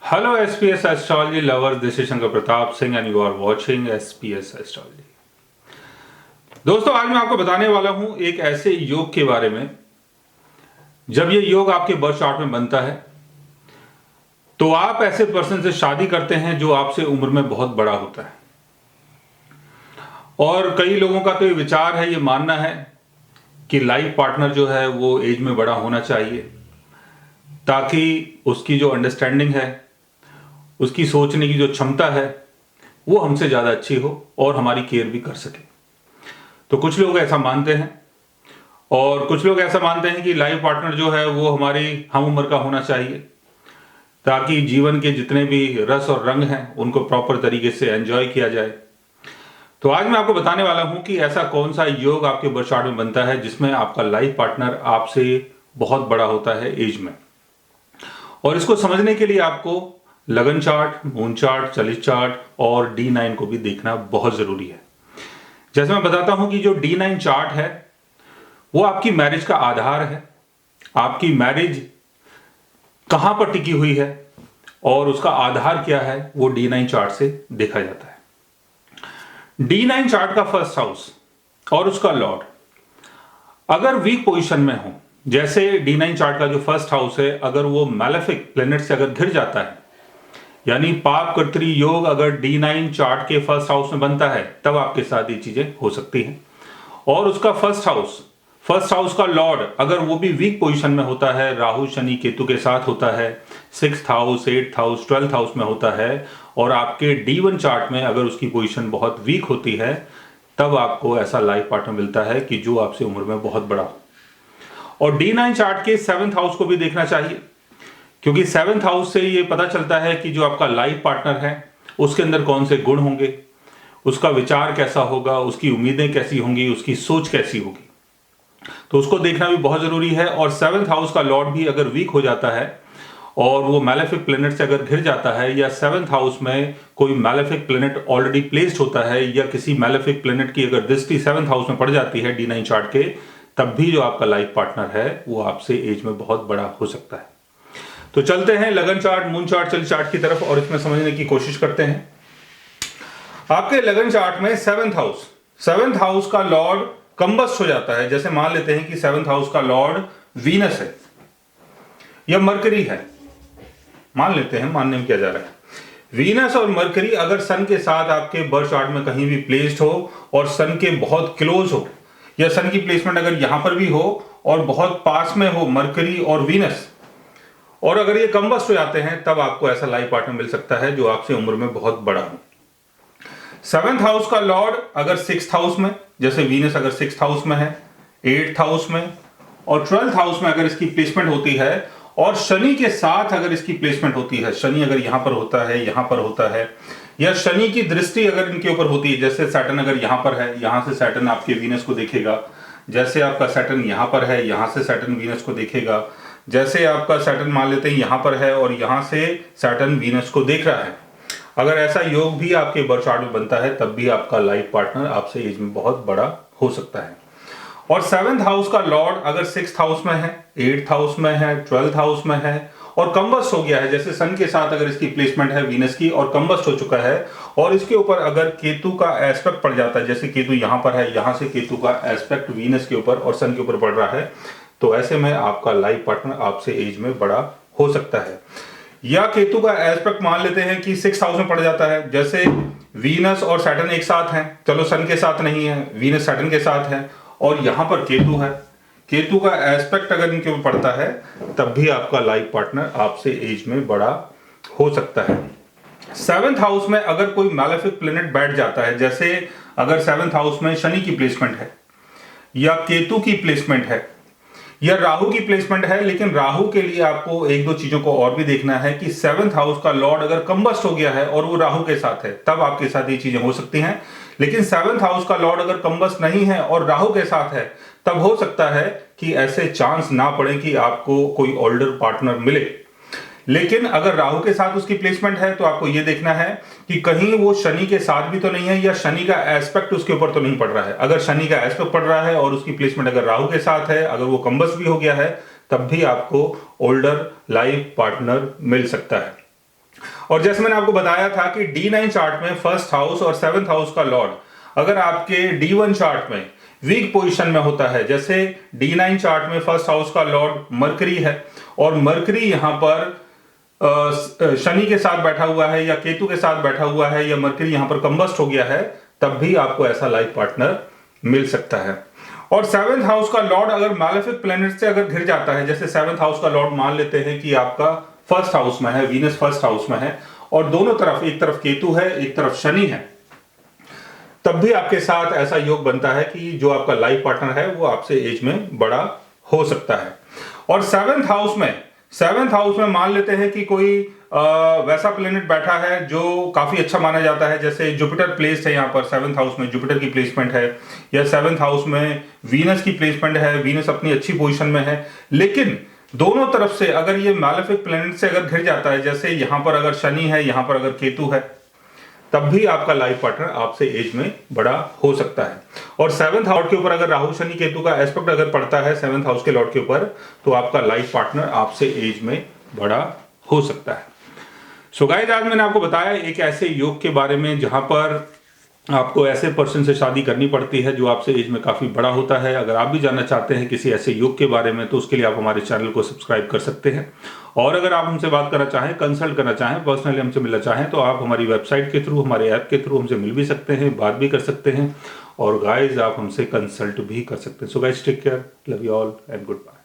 Hello SPS Astrology lovers, this is Shankar Pratap Singh and you are watching SPS Astrology। दोस्तों, आज मैं आपको बताने वाला हूं एक ऐसे योग के बारे में। जब ये योग आपके बर्थ चार्ट में बनता है तो आप ऐसे पर्सन से शादी करते हैं जो आपसे उम्र में बहुत बड़ा होता है। और कई लोगों का तो ये विचार है, ये मानना है कि लाइफ पार्टनर जो है वो एज में बड़ा होना चाहिए ताकि उसकी जो अंडरस्टैंडिंग है, उसकी सोचने की जो क्षमता है वो हमसे ज़्यादा अच्छी हो और हमारी केयर भी कर सके। तो कुछ लोग ऐसा मानते हैं और कुछ लोग ऐसा मानते हैं कि लाइफ पार्टनर जो है वो हमारी हम उम्र का होना चाहिए ताकि जीवन के जितने भी रस और रंग हैं उनको प्रॉपर तरीके से एंजॉय किया जाए। तो आज मैं आपको बताने वाला हूं कि ऐसा कौन सा योग आपके बर्थ चार्ट में बनता है जिसमें आपका लाइफ पार्टनर आपसे बहुत बड़ा होता है एज में। और इसको समझने के लिए आपको लगन चार्ट, मून चार्ट, चलित चार्ट और D9 को भी देखना बहुत जरूरी है। जैसे मैं बताता हूं कि जो D9 चार्ट है वो आपकी मैरिज का आधार है। आपकी मैरिज कहां पर टिकी हुई है और उसका आधार क्या है वो D9 चार्ट से देखा जाता है। D9 चार्ट का फर्स्ट हाउस और उसका लॉर्ड अगर वीक पोजीशन में हो, जैसे D9 चार्ट का जो फर्स्ट हाउस है अगर वो मैलेफिक प्लेनेट से अगर घिर जाता है, यानी पाप कर्तरी योग अगर D9 चार्ट के फर्स्ट हाउस में बनता है तब आपके साथ ये चीजें हो सकती हैं। और उसका फर्स्ट हाउस का लॉर्ड अगर वो भी वीक पोजीशन में होता है, राहु शनि केतु के साथ होता है, 6th house, 8th house, 12th house में होता है और आपके D1 चार्ट में अगर उसकी पोजीशन बहुत वीक होती है तब आपको ऐसा लाइफ पार्टनर मिलता है कि जो आपसे उम्र में बहुत बड़ा हो। और D9 चार्ट के 7th हाउस को भी देखना चाहिए क्योंकि 7th हाउस से ये पता चलता है कि जो आपका लाइफ पार्टनर है उसके अंदर कौन से गुण होंगे, उसका विचार कैसा होगा, उसकी उम्मीदें कैसी होंगी, उसकी सोच कैसी होगी, तो उसको देखना भी बहुत जरूरी है। और 7th हाउस का लॉर्ड भी अगर वीक हो जाता है और वो मैलेफिक प्लेनेट से अगर घिर जाता है या 7th हाउस में कोई मैलेफिक प्लेनेट ऑलरेडी प्लेस्ड होता है या किसी मैलेफिक प्लेनेट की अगर दृष्टि 7th हाउस में पड़ जाती है D9 चार्ट के, तब भी जो आपका लाइफ पार्टनर है वो आपसे एज में बहुत बड़ा हो सकता है। तो चलते हैं लगन चार्ट, मून चार्ट, चल चार्ट की तरफ और इसमें समझने की कोशिश करते हैं। आपके लगन चार्ट में 7th हाउस का लॉर्ड कंबस्ट हो जाता है। जैसे मान लेते हैं कि 7th हाउस का लॉर्ड वीनस है या मरकरी है, मान लेते हैं, मानने में क्या जा रहा है। वीनस और मरकरी अगर सन के साथ आपके बर्थ चार्ट में कहीं भी प्लेस्ड हो और सन के बहुत क्लोज हो या सन की प्लेसमेंट अगर यहां पर भी हो और बहुत पास में हो मरकरी और वीनस, और अगर ये कंबस्ट हो जाते हैं तब आपको ऐसा लाइफ पार्टनर मिल सकता है जो आपसे उम्र में बहुत बड़ा हो। 7th हाउस का लॉर्ड अगर 6th हाउस में, जैसे वीनस अगर 6th हाउस में है, 8th हाउस में और 12th हाउस में अगर इसकी प्लेसमेंट होती है और शनि के साथ अगर इसकी प्लेसमेंट होती है, शनि अगर यहां पर होता है, यहां पर होता है, या शनि की दृष्टि अगर इनके ऊपर होती है, जैसे सैटर्न अगर यहां पर है, यहां से सैटर्न आपके वीनस को देखेगा, जैसे आपका सैटर्न यहां पर है, यहां से सैटर्न वीनस को देखेगा, जैसे आपका सैटर्न मान लेते हैं यहां पर है और यहां से सैटर्न वीनस को देख रहा है, अगर ऐसा योग भी आपके बर्थ चार्ट में बनता है तब भी आपका लाइफ पार्टनर आपसे एज में बहुत बड़ा हो सकता है। और 7th हाउस का लॉर्ड अगर 6th हाउस में है, 8th हाउस में है, 12th हाउस में है और कंबस्ट हो गया है, जैसे सन के साथ अगर इसकी प्लेसमेंट है वीनस की और कंबस्ट हो चुका है और इसके ऊपर अगर केतु का एस्पेक्ट पड़ जाता है, जैसे केतु यहां पर है, यहां से केतु का एस्पेक्ट वीनस के ऊपर और सन के ऊपर पड़ रहा है, तो ऐसे में आपका लाइफ पार्टनर आपसे एज में बड़ा हो सकता है। या केतु का एस्पेक्ट मान लेते हैं कि 6th हाउस में पड़ जाता है, जैसे वीनस और सैटर्न एक साथ हैं, चलो सन के साथ नहीं है, वीनस सैटर्न के साथ है और यहां पर केतु है, केतु का एस्पेक्ट अगर इनके ऊपर पड़ता है तब भी आपका लाइफ पार्टनर आपसे एज में बड़ा हो सकता है। 7th हाउस में अगर कोई मैलेफिक प्लेनेट बैठ जाता है, जैसे अगर 7th हाउस में शनि की प्लेसमेंट है या केतु की प्लेसमेंट है या राहु की प्लेसमेंट है, लेकिन राहु के लिए आपको एक दो चीजों को और भी देखना है कि 7th हाउस का लॉर्ड अगर कंबस्ट हो गया है और वो राहु के साथ है तब आपके साथ ये चीजें हो सकती हैं। लेकिन 7th हाउस का लॉर्ड अगर कंबस्ट नहीं है और राहु के साथ है तब हो सकता है कि ऐसे चांस ना पड़े कि आपको कोई ओल्डर पार्टनर मिले। लेकिन अगर राहु के साथ उसकी प्लेसमेंट है तो आपको यह देखना है कि कहीं वो शनि के साथ भी तो नहीं है या शनि का एस्पेक्ट उसके ऊपर तो नहीं पड़ रहा है। अगर शनि का एस्पेक्ट पड़ रहा है और उसकी प्लेसमेंट अगर राहु के साथ है, अगर वो कंबस्ट भी हो गया है, तब भी आपको ओल्डर लाइफ पार्टनर मिल सकता है। और जैसे मैंने आपको बताया था कि D9 चार्ट में फर्स्ट हाउस और 7th हाउस का लॉर्ड अगर आपके D1 चार्ट में वीक पोजीशन में होता है, जैसे D9 चार्ट में फर्स्ट हाउस का लॉर्ड मरकरी है और मरकरी यहां पर शनि के साथ बैठा हुआ है या केतु के साथ बैठा हुआ है या मरकरी यहां पर कंबस्ट हो गया है, तब भी आपको ऐसा लाइफ पार्टनर मिल सकता है। और 7th हाउस का लॉर्ड अगर मैलेफिक प्लैनेट से अगर घिर जाता है, जैसे 7th हाउस का लॉर्ड मान लेते हैं कि आपका फर्स्ट हाउस में है, वीनस फर्स्ट हाउस में है और दोनों तरफ, एक तरफ केतु है एक तरफ शनि है, तब भी आपके साथ ऐसा योग बनता है कि जो आपका लाइफ पार्टनर है वो आपसे एज में बड़ा हो सकता है। और 7th हाउस में मान लेते हैं कि कोई वैसा प्लेनेट बैठा है जो काफी अच्छा माना जाता है, जैसे जुपिटर प्लेस्ड है यहाँ पर 7th हाउस में, जुपिटर की प्लेसमेंट है, या 7th हाउस में वीनस की प्लेसमेंट है, वीनस अपनी अच्छी पोजीशन में है, लेकिन दोनों तरफ से अगर ये मैलेफिक प्लेनेट से अगर घिर जाता है, जैसे यहां पर अगर शनि है, यहां पर अगर केतु है, तब भी आपका लाइफ पार्टनर आपसे एज में बड़ा हो सकता है। और 7th हाउस के ऊपर अगर राहु शनि केतु का एस्पेक्ट अगर पड़ता है 7th हाउस के लॉर्ड के ऊपर, तो आपका लाइफ पार्टनर आपसे एज में बड़ा हो सकता है। सो गाइस, आज मैंने आपको बताया एक ऐसे योग के बारे में जहां पर आपको ऐसे पर्सन से शादी करनी पड़ती है जो आपसे एज में काफी बड़ा होता है। अगर आप भी जानना चाहते हैं किसी ऐसे योग के बारे में, तो उसके लिए आप हमारे चैनल को सब्सक्राइब कर सकते हैं। और अगर आप हमसे बात करना चाहें, कंसल्ट करना चाहें, पर्सनली हमसे मिलना चाहें, तो आप हमारी वेबसाइट के थ्रू, हमारे ऐप के थ्रू हमसे मिल भी सकते हैं, बात भी कर सकते हैं और गाइज आप हमसे कंसल्ट भी कर सकते हैं। So guys, take care, love you all and good bye.